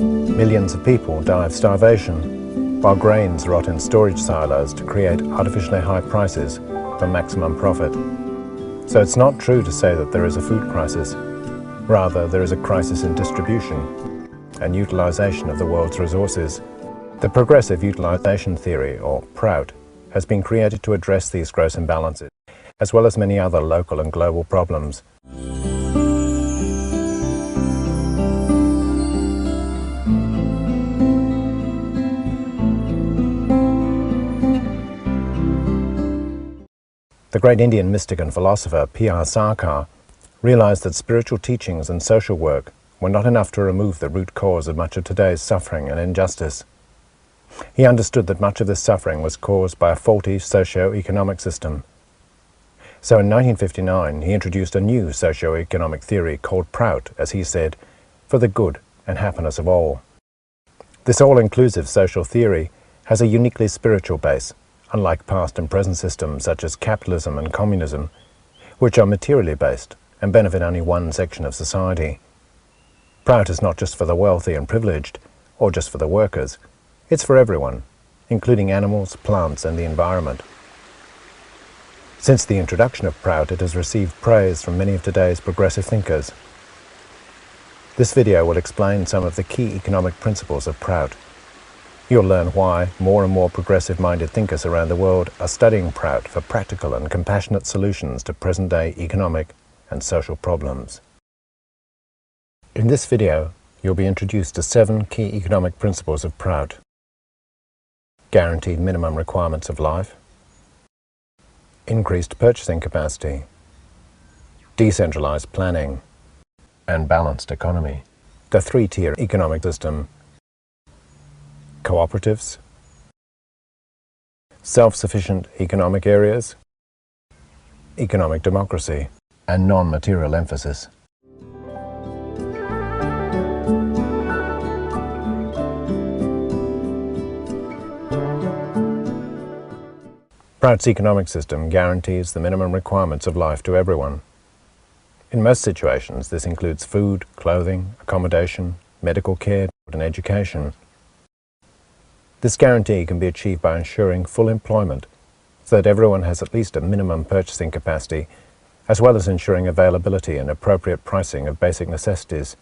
Millions of people die of starvation, while grains rot in storage silos to create artificially high prices for maximum profit. So it's not true to say that there is a food crisis. Rather, there is a crisis in distribution and utilization of the world's resources. The progressive utilization theory, or Prout, has been created to address these gross imbalances, as well as many other local and global problems. The great Indian mystic and philosopher P.R. Sarkar realized that spiritual teachings and social work were not enough to remove the root cause of much of today's suffering and injustice. He understood that much of this suffering was caused by a faulty socio-economic system. So in 1959 he introduced a new socio-economic theory called Prout, as he said, for the good and happiness of all. This all-inclusive social theory has a uniquely spiritual base, unlike past and present systems such as capitalism and communism, which are materially based and benefit only one section of society. Prout is not just for the wealthy and privileged, or just for the workers. It's for everyone, including animals, plants, and the environment. Since the introduction of Prout, it has received praise from many of today's progressive thinkers. This video will explain some of the key economic principles of Prout. You'll learn why more and more progressive-minded thinkers around the world are studying Prout for practical and compassionate solutions to present-day economic and social problems. In this video, you'll be introduced to 7 key economic principles of Prout. Guaranteed minimum requirements of life, increased purchasing capacity, decentralized planning, and balanced economy. The 3-tier economic system: cooperatives, self-sufficient economic areas, economic democracy, and non-material emphasis. Prout's economic system guarantees the minimum requirements of life to everyone. In most situations, this includes food, clothing, accommodation, medical care, and education. This guarantee can be achieved by ensuring full employment so that everyone has at least a minimum purchasing capacity, as well as ensuring availability and appropriate pricing of basic necessities.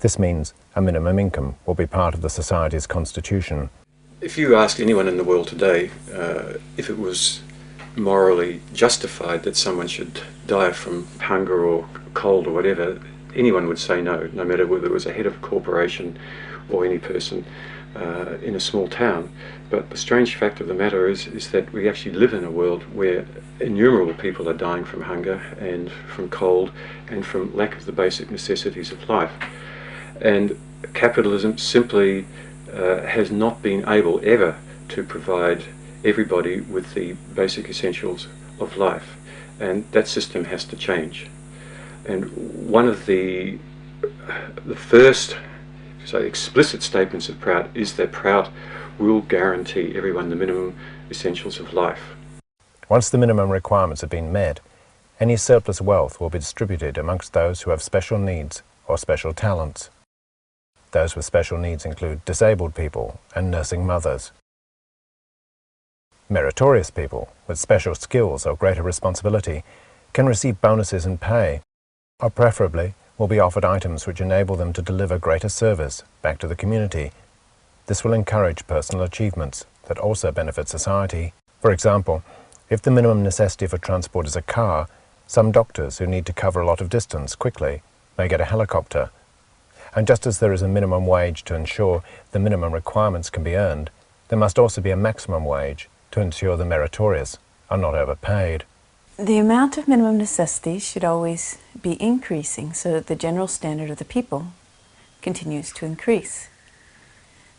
This means a minimum income will be part of the society's constitution. If you ask anyone in the world today if it was morally justified that someone should die from hunger or cold or whatever, anyone would say no, no matter whether it was a head of a corporation or any person in a small town. But the strange fact of the matter is that we actually live in a world where innumerable people are dying from hunger and from cold and from lack of the basic necessities of life. And capitalism simply has not been able ever to provide everybody with the basic essentials of life, and that system has to change. And one of the first explicit statements of Prout is that Prout will guarantee everyone the minimum essentials of life. Once the minimum requirements have been met, any surplus wealth will be distributed amongst those who have special needs or special talents. Those with special needs include disabled people and nursing mothers. Meritorious people with special skills or greater responsibility can receive bonuses and pay, or preferably will be offered items which enable them to deliver greater service back to the community. This will encourage personal achievements that also benefit society. For example, if the minimum necessity for transport is a car, some doctors who need to cover a lot of distance quickly may get a helicopter. And just as there is a minimum wage to ensure the minimum requirements can be earned, there must also be a maximum wage to ensure the meritorious are not overpaid. The amount of minimum necessities should always be increasing so that the general standard of the people continues to increase.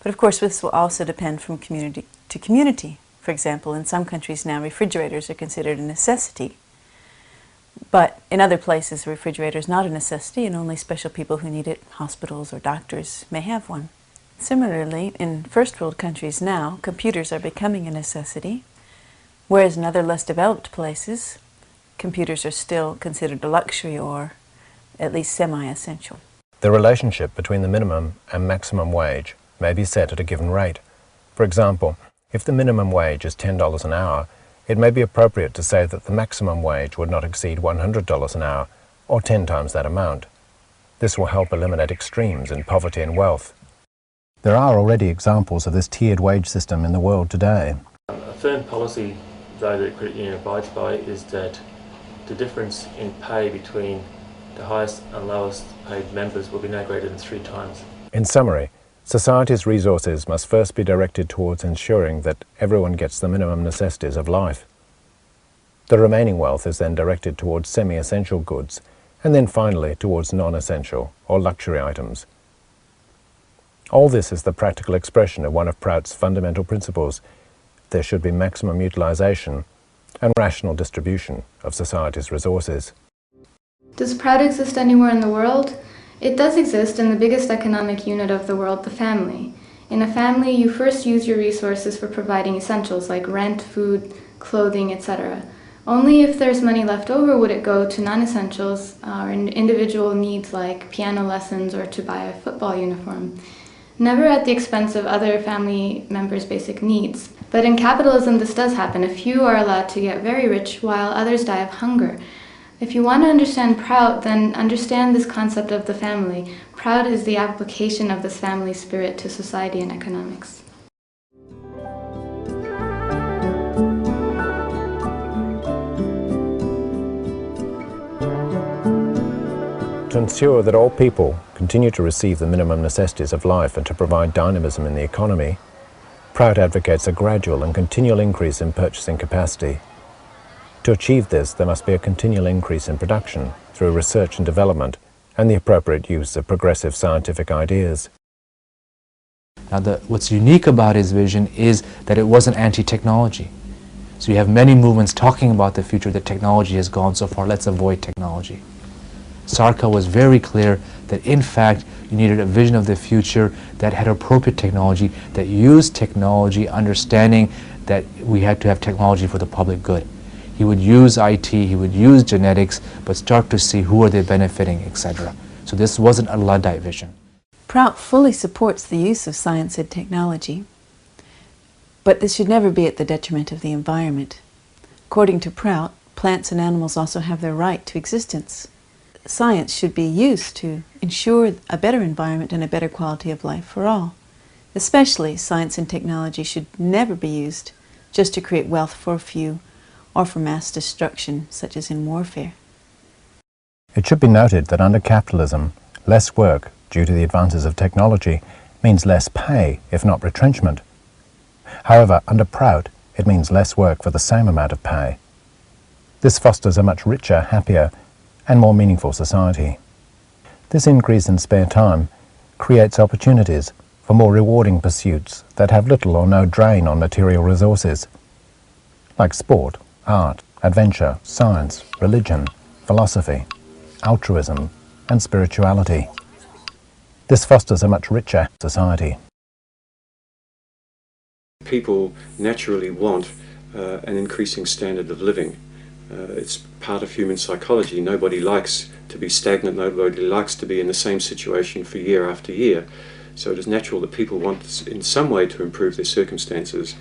But of course this will also depend from community to community. For example, in some countries now refrigerators are considered a necessity. But in other places, a refrigerator is not a necessity, and only special people who need it, hospitals or doctors, may have one. Similarly, in first world countries now, computers are becoming a necessity, whereas in other less developed places, computers are still considered a luxury or at least semi-essential. The relationship between the minimum and maximum wage may be set at a given rate. For example, if the minimum wage is $10 an hour, it may be appropriate to say that the maximum wage would not exceed $100 an hour, or 10 times that amount. This will help eliminate extremes in poverty and wealth. There are already examples of this tiered wage system in the world today. A firm policy, though, that the credit union abides by is that the difference in pay between the highest and lowest paid members will be no greater than 3 times. In summary, society's resources must first be directed towards ensuring that everyone gets the minimum necessities of life. The remaining wealth is then directed towards semi-essential goods, and then finally towards non-essential or luxury items. All this is the practical expression of one of Prout's fundamental principles. There should be maximum utilization and rational distribution of society's resources. Does Prout exist anywhere in the world? It does exist in the biggest economic unit of the world, the family. In a family, you first use your resources for providing essentials like rent, food, clothing, etc. Only if there's money left over would it go to non-essentials or individual needs like piano lessons or to buy a football uniform. Never at the expense of other family members' basic needs. But in capitalism, this does happen. A few are allowed to get very rich while others die of hunger. If you want to understand Prout, then understand this concept of the family. Prout is the application of this family spirit to society and economics. To ensure that all people continue to receive the minimum necessities of life and to provide dynamism in the economy, Prout advocates a gradual and continual increase in purchasing capacity. To achieve this, there must be a continual increase in production through research and development and the appropriate use of progressive scientific ideas. Now, what's unique about his vision is that it wasn't anti-technology. So you have many movements talking about the future that technology has gone so far, let's avoid technology. Sarka was very clear that in fact you needed a vision of the future that had appropriate technology, that used technology, understanding that we had to have technology for the public good. He would use IT, he would use genetics, but start to see who are they benefiting, etc. So this wasn't a Luddite vision. Prout fully supports the use of science and technology, but this should never be at the detriment of the environment. According to Prout, plants and animals also have their right to existence. Science should be used to ensure a better environment and a better quality of life for all. Especially, science and technology should never be used just to create wealth for a few or for mass destruction, such as in warfare. It should be noted that under capitalism, less work due to the advances of technology means less pay, if not retrenchment. However, under Prout, it means less work for the same amount of pay. This fosters a much richer, happier, and more meaningful society. This increase in spare time creates opportunities for more rewarding pursuits that have little or no drain on material resources, like sport, art, adventure, science, religion, philosophy, altruism, and spirituality. This fosters a much richer society. People naturally want an increasing standard of living. It's part of human psychology. Nobody likes to be stagnant, nobody likes to be in the same situation for year after year. So it is natural that people want in some way to improve their circumstances.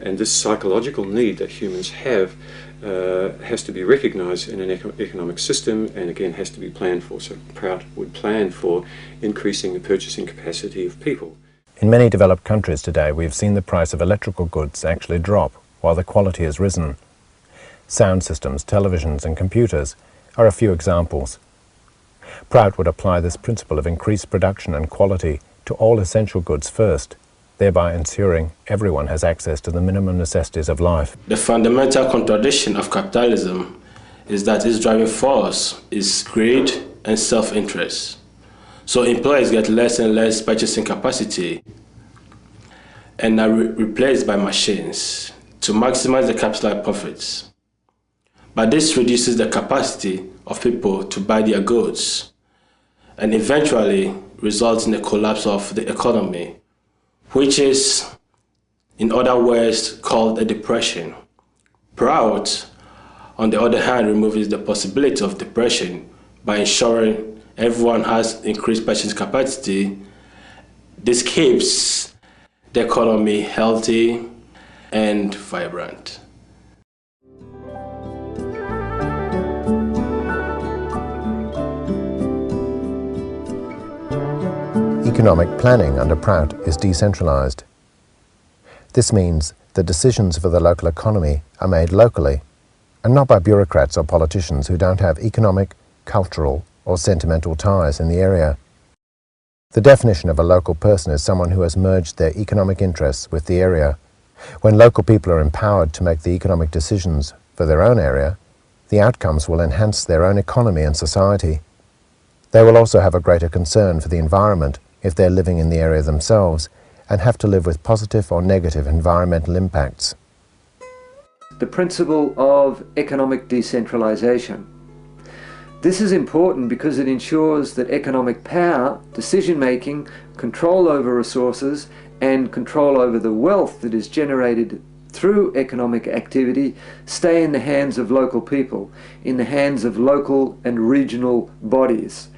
And this psychological need that humans have has to be recognised in an economic system, and again has to be planned for. So Prout would plan for increasing the purchasing capacity of people. In many developed countries today, we have seen the price of electrical goods actually drop while the quality has risen. Sound systems, televisions and computers are a few examples. Prout would apply this principle of increased production and quality to all essential goods first, thereby ensuring everyone has access to the minimum necessities of life. The fundamental contradiction of capitalism is that its driving force is greed and self-interest. So employees get less and less purchasing capacity and are replaced by machines to maximize the capital profits. But this reduces the capacity of people to buy their goods and eventually results in the collapse of the economy, which is, in other words, called a depression. Prout, on the other hand, removes the possibility of depression by ensuring everyone has increased purchasing capacity, this keeps the economy healthy and vibrant. Economic planning under Prout is decentralised. This means that decisions for the local economy are made locally, and not by bureaucrats or politicians who don't have economic, cultural or sentimental ties in the area. The definition of a local person is someone who has merged their economic interests with the area. When local people are empowered to make the economic decisions for their own area, the outcomes will enhance their own economy and society. They will also have a greater concern for the environment if they're living in the area themselves and have to live with positive or negative environmental impacts. The principle of economic decentralization. This is important because it ensures that economic power, decision-making, control over resources, and control over the wealth that is generated through economic activity stay in the hands of local people, in the hands of local and regional bodies.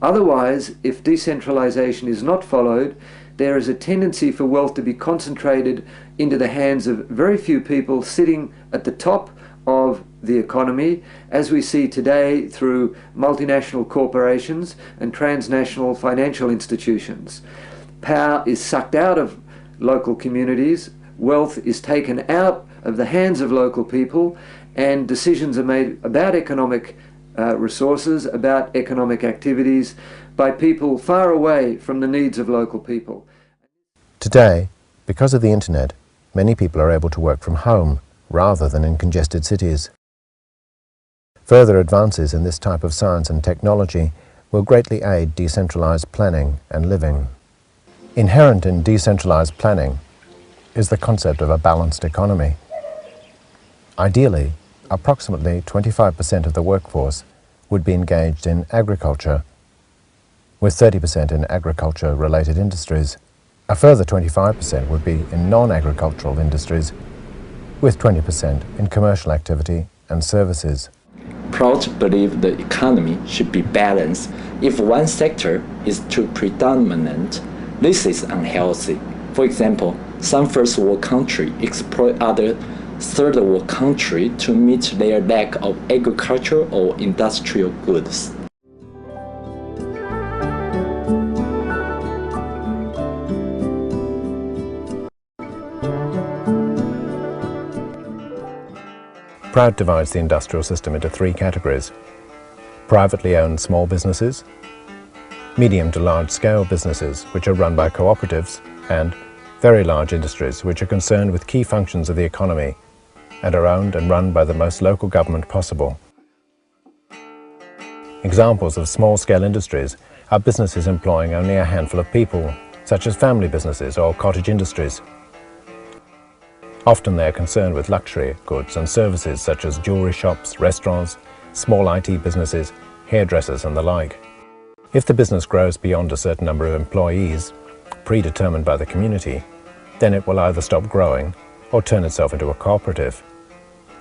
Otherwise, if decentralization is not followed, there is a tendency for wealth to be concentrated into the hands of very few people sitting at the top of the economy, as we see today through multinational corporations and transnational financial institutions. Power is sucked out of local communities, wealth is taken out of the hands of local people, and decisions are made about economic resources, about economic activities by people far away from the needs of local people. Today, because of the internet, many people are able to work from home rather than in congested cities. Further advances in this type of science and technology will greatly aid decentralized planning and living. Inherent in decentralized planning is the concept of a balanced economy. Ideally, approximately 25% of the workforce would be engaged in agriculture, with 30% in agriculture-related industries. A further 25% would be in non-agricultural industries, with 20% in commercial activity and services. Prout believe the economy should be balanced. If one sector is too predominant, this is unhealthy. For example, some first world countries exploit other third world countries to meet their lack of agricultural or industrial goods. Prout divides the industrial system into three categories: privately owned small businesses, medium to large-scale businesses which are run by cooperatives, and very large industries which are concerned with key functions of the economy and are owned and run by the most local government possible. Examples of small-scale industries are businesses employing only a handful of people, such as family businesses or cottage industries. Often they are concerned with luxury goods and services such as jewelry shops, restaurants, small IT businesses, hairdressers and the like. If the business grows beyond a certain number of employees, predetermined by the community, then it will either stop growing or turn itself into a cooperative.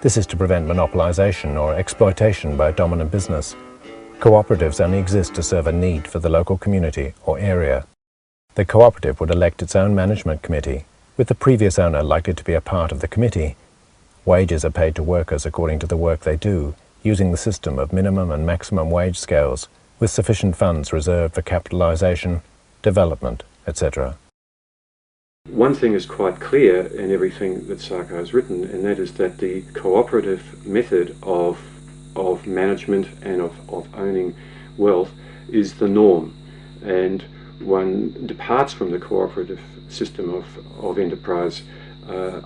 This is to prevent monopolization or exploitation by a dominant business. Cooperatives only exist to serve a need for the local community or area. The cooperative would elect its own management committee, with the previous owner likely to be a part of the committee. Wages are paid to workers according to the work they do, using the system of minimum and maximum wage scales, with sufficient funds reserved for capitalization, development, etc. One thing is quite clear in everything that Sarko has written, and that is that the cooperative method of management and of owning wealth is the norm, and one departs from the cooperative system of enterprise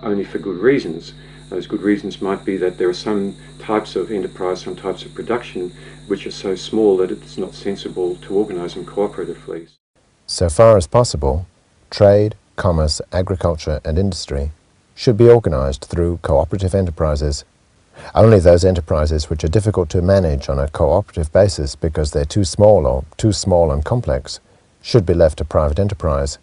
only for good reasons. Those good reasons might be that there are some types of enterprise, some types of production which are so small that it's not sensible to organise them cooperatively. So far as possible, trade, commerce, agriculture and industry should be organised through cooperative enterprises. Only those enterprises which are difficult to manage on a cooperative basis because they're too small or too small and complex should be left to private enterprise.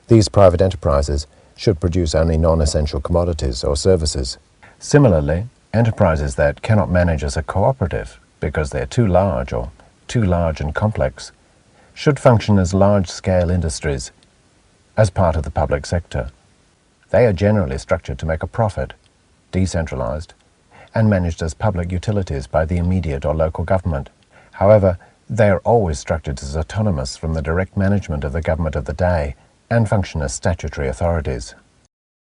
These private enterprises should produce only non-essential commodities or services. Similarly, enterprises that cannot manage as a cooperative because they're too large or too large and complex, should function as large-scale industries, as part of the public sector. They are generally structured to make a profit, decentralised, and managed as public utilities by the immediate or local government. However, they are always structured as autonomous from the direct management of the government of the day and function as statutory authorities.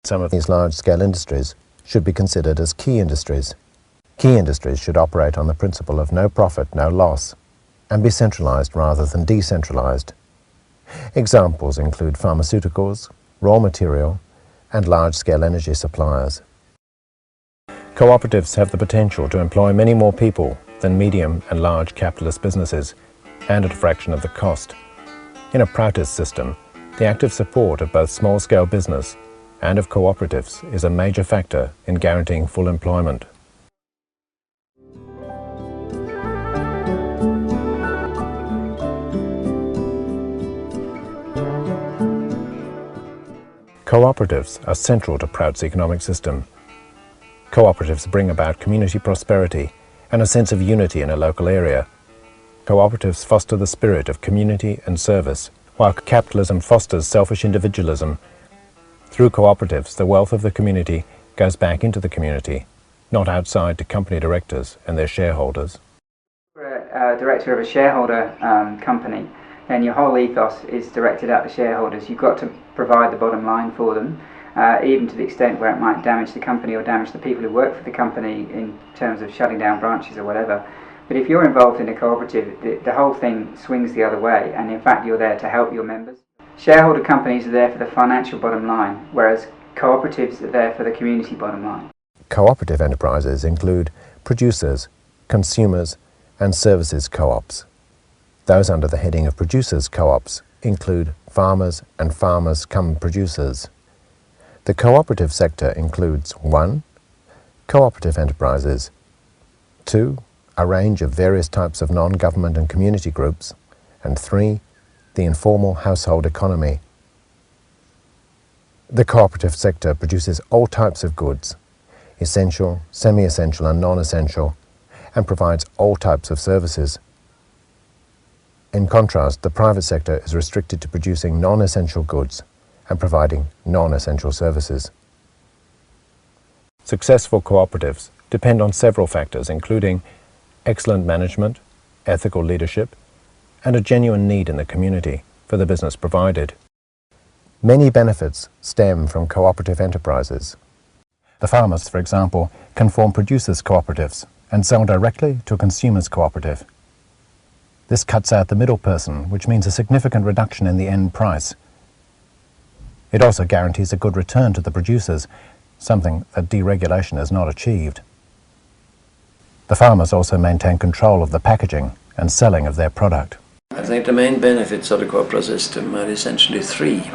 Some of these large-scale industries should be considered as key industries. Key industries should operate on the principle of no profit, no loss, and be centralised rather than decentralised. Examples include pharmaceuticals, raw material, and large-scale energy suppliers. Cooperatives have the potential to employ many more people than medium and large capitalist businesses, and at a fraction of the cost. In a Proutist system, the active support of both small-scale business and of cooperatives is a major factor in guaranteeing full employment. Cooperatives are central to Prout's economic system. Cooperatives bring about community prosperity and a sense of unity in a local area. Cooperatives foster the spirit of community and service, while capitalism fosters selfish individualism. Through cooperatives, the wealth of the community goes back into the community, not outside to company directors and their shareholders. If you're a director of a shareholder company, then your whole ethos is directed at the shareholders. You've got to provide the bottom line for them, even to the extent where it might damage the company or damage the people who work for the company in terms of shutting down branches or whatever. But if you're involved in a cooperative, the whole thing swings the other way, and in fact you're there to help your members. Shareholder companies are there for the financial bottom line, whereas cooperatives are there for the community bottom line. Cooperative enterprises include producers, consumers, and services co-ops. Those under the heading of producers co-ops include farmers and farmers-cum-producers. The cooperative sector includes 1. Cooperative enterprises, 2. A range of various types of non-government and community groups, and 3. The informal household economy. The cooperative sector produces all types of goods, essential, semi-essential and non-essential, and provides all types of services. In contrast, the private sector is restricted to producing non-essential goods and providing non-essential services. Successful cooperatives depend on several factors, including excellent management, ethical leadership, and a genuine need in the community for the business provided. Many benefits stem from cooperative enterprises. The farmers, for example, can form producers' cooperatives and sell directly to a consumers' cooperative. This cuts out the middle person, which means a significant reduction in the end price. It also guarantees a good return to the producers, something that deregulation has not achieved. The farmers also maintain control of the packaging and selling of their product. I think the main benefits of the cooperative system are essentially 3.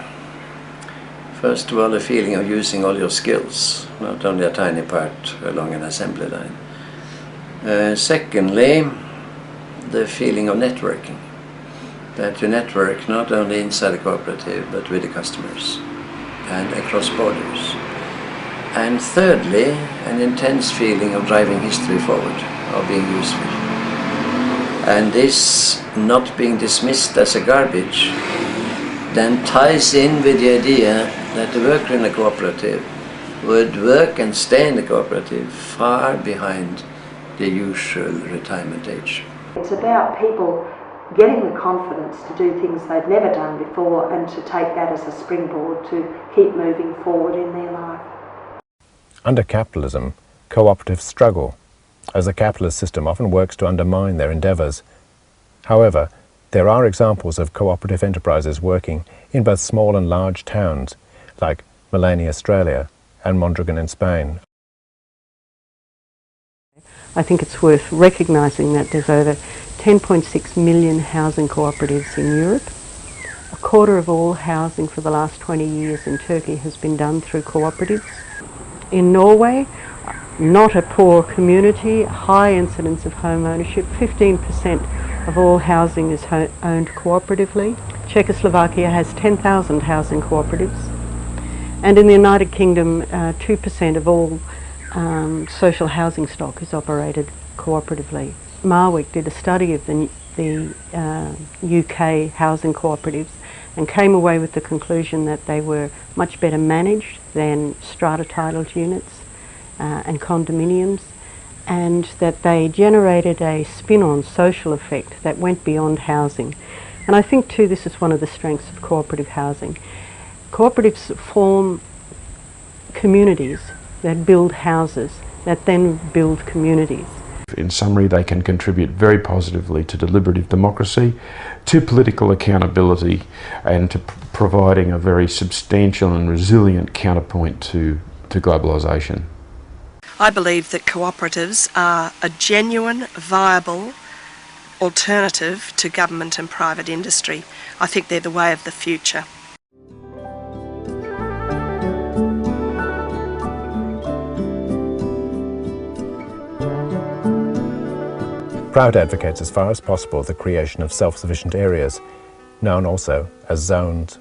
First of all, the feeling of using all your skills, not only a tiny part along an assembly line. Secondly, the feeling of networking, that you network not only inside the cooperative but with the customers and across borders. And thirdly, an intense feeling of driving history forward, of being useful. And this not being dismissed as a garbage then ties in with the idea that the worker in a cooperative would work and stay in the cooperative far behind the usual retirement age. It's about people getting the confidence to do things they've never done before and to take that as a springboard to keep moving forward in their life. Under capitalism, cooperatives struggle, as the capitalist system often works to undermine their endeavours. However, there are examples of cooperative enterprises working in both small and large towns, like Maleny, Australia, and Mondragon in Spain. I think it's worth recognising that there's over 10.6 million housing cooperatives in Europe. A quarter of all housing for the last 20 years in Turkey has been done through cooperatives. In Norway, not a poor community, high incidence of home ownership, 15% of all housing is owned cooperatively. Czechoslovakia has 10,000 housing cooperatives. And in the United Kingdom, 2% of all social housing stock is operated cooperatively. Marwick did a study of the the UK housing cooperatives and came away with the conclusion that they were much better managed than strata-titled units and condominiums, and that they generated a spin-on social effect that went beyond housing. And I think too this is one of the strengths of cooperative housing. Cooperatives form communities that build houses, that then build communities. In summary, they can contribute very positively to deliberative democracy, to political accountability, and to providing a very substantial and resilient counterpoint to globalisation. I believe that cooperatives are a genuine, viable alternative to government and private industry. I think they're the way of the future. Prout advocates as far as possible the creation of self-sufficient areas, known also as zones.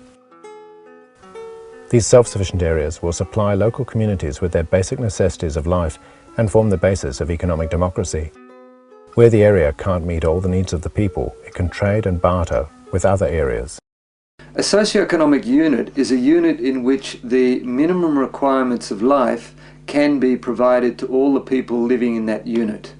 These self-sufficient areas will supply local communities with their basic necessities of life and form the basis of economic democracy. Where the area can't meet all the needs of the people, it can trade and barter with other areas. A socioeconomic unit is a unit in which the minimum requirements of life can be provided to all the people living in that unit.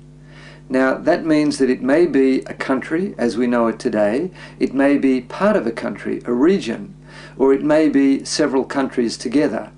Now, that means that it may be a country as we know it today, it may be part of a country, a region, or it may be several countries together.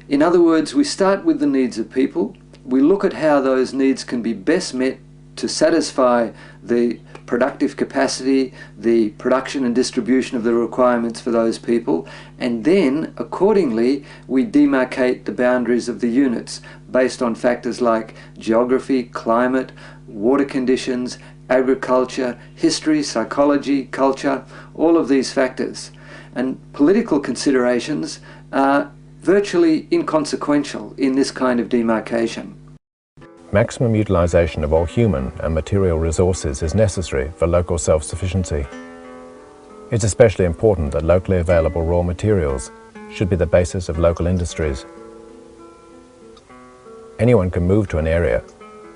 In other words, we start with the needs of people, we look at how those needs can be best met to satisfy the productive capacity, the production and distribution of the requirements for those people, and then, accordingly, we demarcate the boundaries of the units based on factors like geography, climate, water conditions, agriculture, history, psychology, culture, all of these factors. And political considerations are virtually inconsequential in this kind of demarcation. Maximum utilisation of all human and material resources is necessary for local self-sufficiency. It's especially important that locally available raw materials should be the basis of local industries. Anyone can move to an area,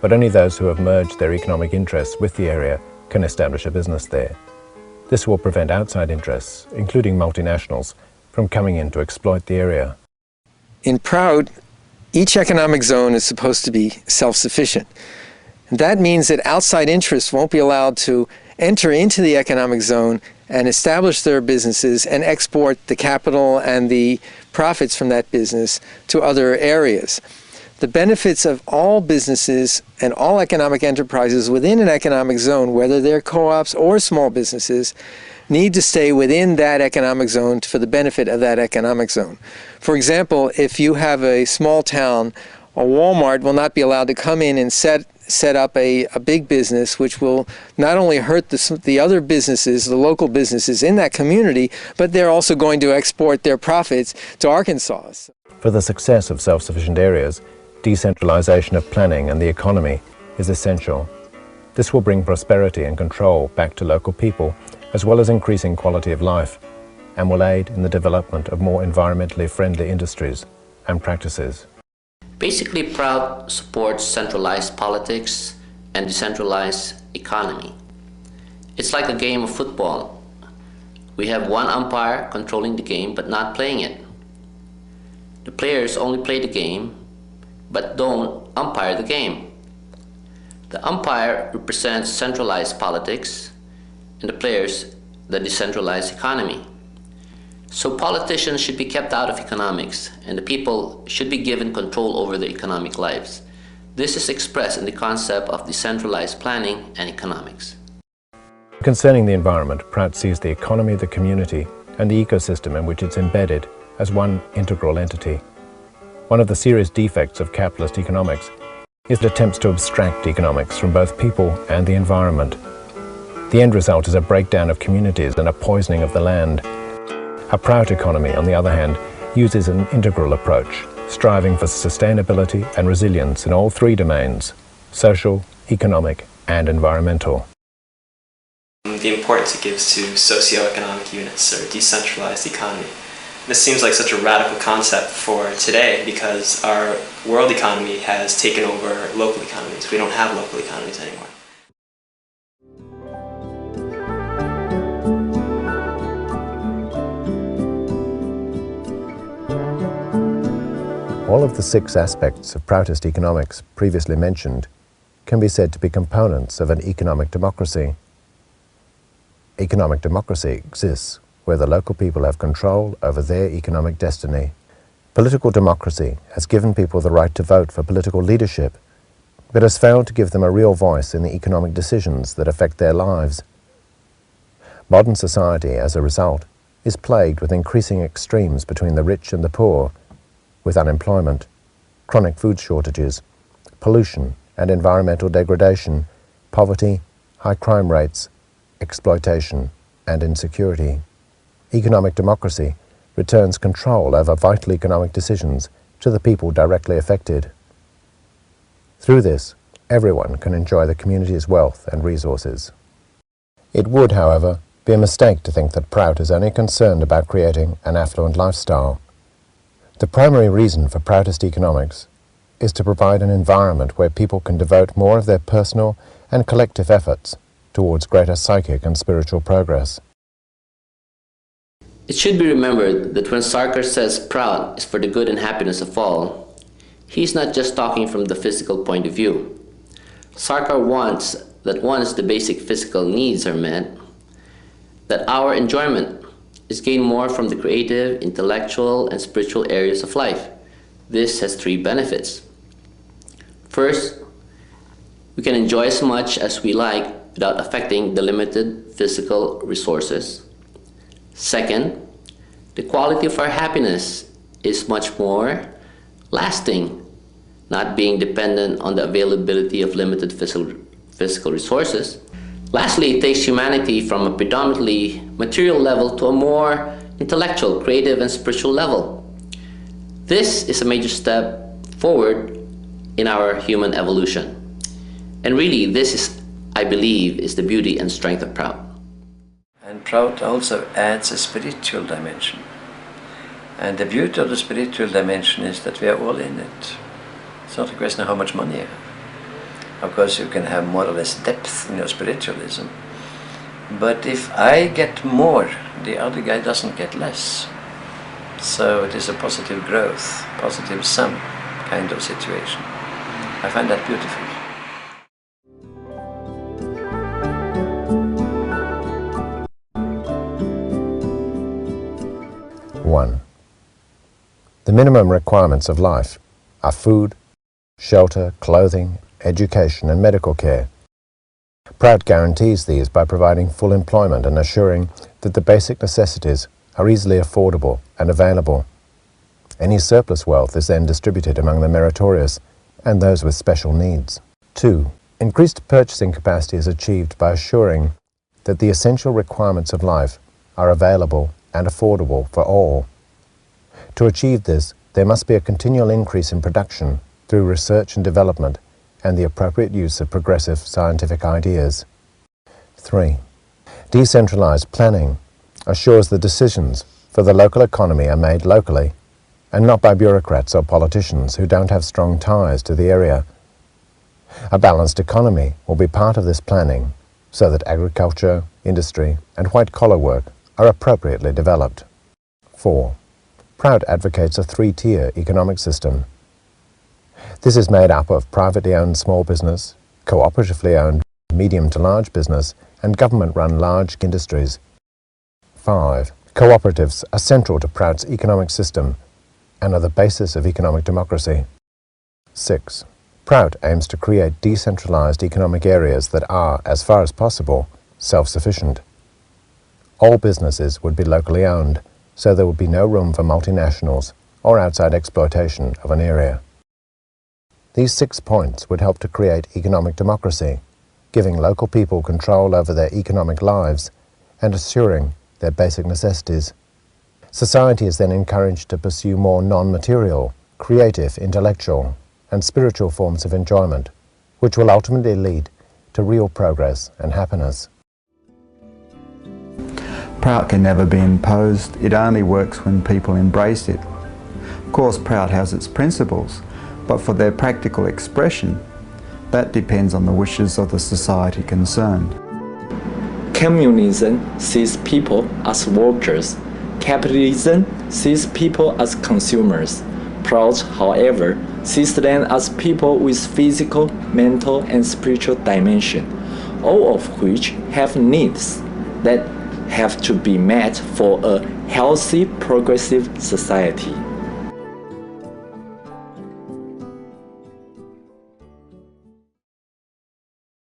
but only those who have merged their economic interests with the area can establish a business there. This will prevent outside interests, including multinationals, from coming in to exploit the area. In Prout, each economic zone is supposed to be self-sufficient. That means that outside interests won't be allowed to enter into the economic zone and establish their businesses and export the capital and the profits from that business to other areas. The benefits of all businesses and all economic enterprises within an economic zone, whether they're co-ops or small businesses, need to stay within that economic zone for the benefit of that economic zone. For example, if you have a small town, a Walmart will not be allowed to come in and set up a big business which will not only hurt the other businesses, the local businesses in that community, but they're also going to export their profits to Arkansas. For the success of self-sufficient areas, decentralisation of planning and the economy is essential. This will bring prosperity and control back to local people, as well as increasing quality of life, and will aid in the development of more environmentally friendly industries and practices. Basically, Prout supports centralized politics and decentralized economy. It's like a game of football. We have one umpire controlling the game but not playing it. The players only play the game but don't umpire the game. The umpire represents centralized politics and the players the decentralized economy. So politicians should be kept out of economics and the people should be given control over their economic lives. This is expressed in the concept of decentralized planning and economics. Concerning the environment, Prout sees the economy, the community, and the ecosystem in which it's embedded as one integral entity. One of the serious defects of capitalist economics is that it attempts to abstract economics from both people and the environment. The end result is a breakdown of communities and a poisoning of the land. A Prout economy, on the other hand, uses an integral approach, striving for sustainability and resilience in all three domains: social, economic, and environmental. The importance it gives to socio-economic units or decentralized economy. This seems like such a radical concept for today because our world economy has taken over local economies. We don't have local economies anymore. All of the 6 aspects of Proutist economics previously mentioned can be said to be components of an economic democracy. Economic democracy exists where the local people have control over their economic destiny. Political democracy has given people the right to vote for political leadership, but has failed to give them a real voice in the economic decisions that affect their lives. Modern society, as a result, is plagued with increasing extremes between the rich and the poor, with unemployment, chronic food shortages, pollution and environmental degradation, poverty, high crime rates, exploitation and insecurity. Economic democracy returns control over vital economic decisions to the people directly affected. Through this, everyone can enjoy the community's wealth and resources. It would, however, be a mistake to think that Prout is only concerned about creating an affluent lifestyle. The primary reason for Proutist economics is to provide an environment where people can devote more of their personal and collective efforts towards greater psychic and spiritual progress. It should be remembered that when Sarkar says Prout is for the good and happiness of all, he's not just talking from the physical point of view. Sarkar wants that once the basic physical needs are met, that our enjoyment is gained more from the creative, intellectual, and spiritual areas of life. This has 3 benefits. First, we can enjoy as much as we like without affecting the limited physical resources. Second, the quality of our happiness is much more lasting, not being dependent on the availability of limited physical resources. Lastly, it takes humanity from a predominantly material level to a more intellectual, creative, and spiritual level. This is a major step forward in our human evolution. And really, this is, I believe, is the beauty and strength of Prout. And Prout also adds a spiritual dimension. And the beauty of the spiritual dimension is that we are all in it. It's not a question of how much money you have. Of course, you can have more or less depth in your spiritualism. But if I get more, the other guy doesn't get less. So it is a positive growth, positive sum kind of situation. I find that beautiful. One, the minimum requirements of life are food, shelter, clothing, education and medical care. Prout guarantees these by providing full employment and assuring that the basic necessities are easily affordable and available. Any surplus wealth is then distributed among the meritorious and those with special needs. 2. Increased purchasing capacity is achieved by assuring that the essential requirements of life are available and affordable for all. To achieve this, there must be a continual increase in production through research and development and the appropriate use of progressive scientific ideas. 3. Decentralized planning assures the decisions for the local economy are made locally and not by bureaucrats or politicians who don't have strong ties to the area. A balanced economy will be part of this planning so that agriculture, industry and white-collar work are appropriately developed. 4. Prout advocates a 3-tier economic system. This is made up of privately owned small business, cooperatively owned medium to large business, and government-run large industries. 5. Cooperatives are central to Prout's economic system and are the basis of economic democracy. 6. Prout aims to create decentralized economic areas that are, as far as possible, self-sufficient. All businesses would be locally owned, so there would be no room for multinationals or outside exploitation of an area. These 6 points would help to create economic democracy, giving local people control over their economic lives and assuring their basic necessities. Society is then encouraged to pursue more non-material, creative, intellectual, and spiritual forms of enjoyment, which will ultimately lead to real progress and happiness. Prout can never be imposed. It only works when people embrace it. Of course, Prout has its principles, but for their practical expression, that depends on the wishes of the society concerned. Communism sees people as workers. Capitalism sees people as consumers. Prout, however, sees them as people with physical, mental, and spiritual dimension, all of which have needs that have to be met for a healthy, progressive society.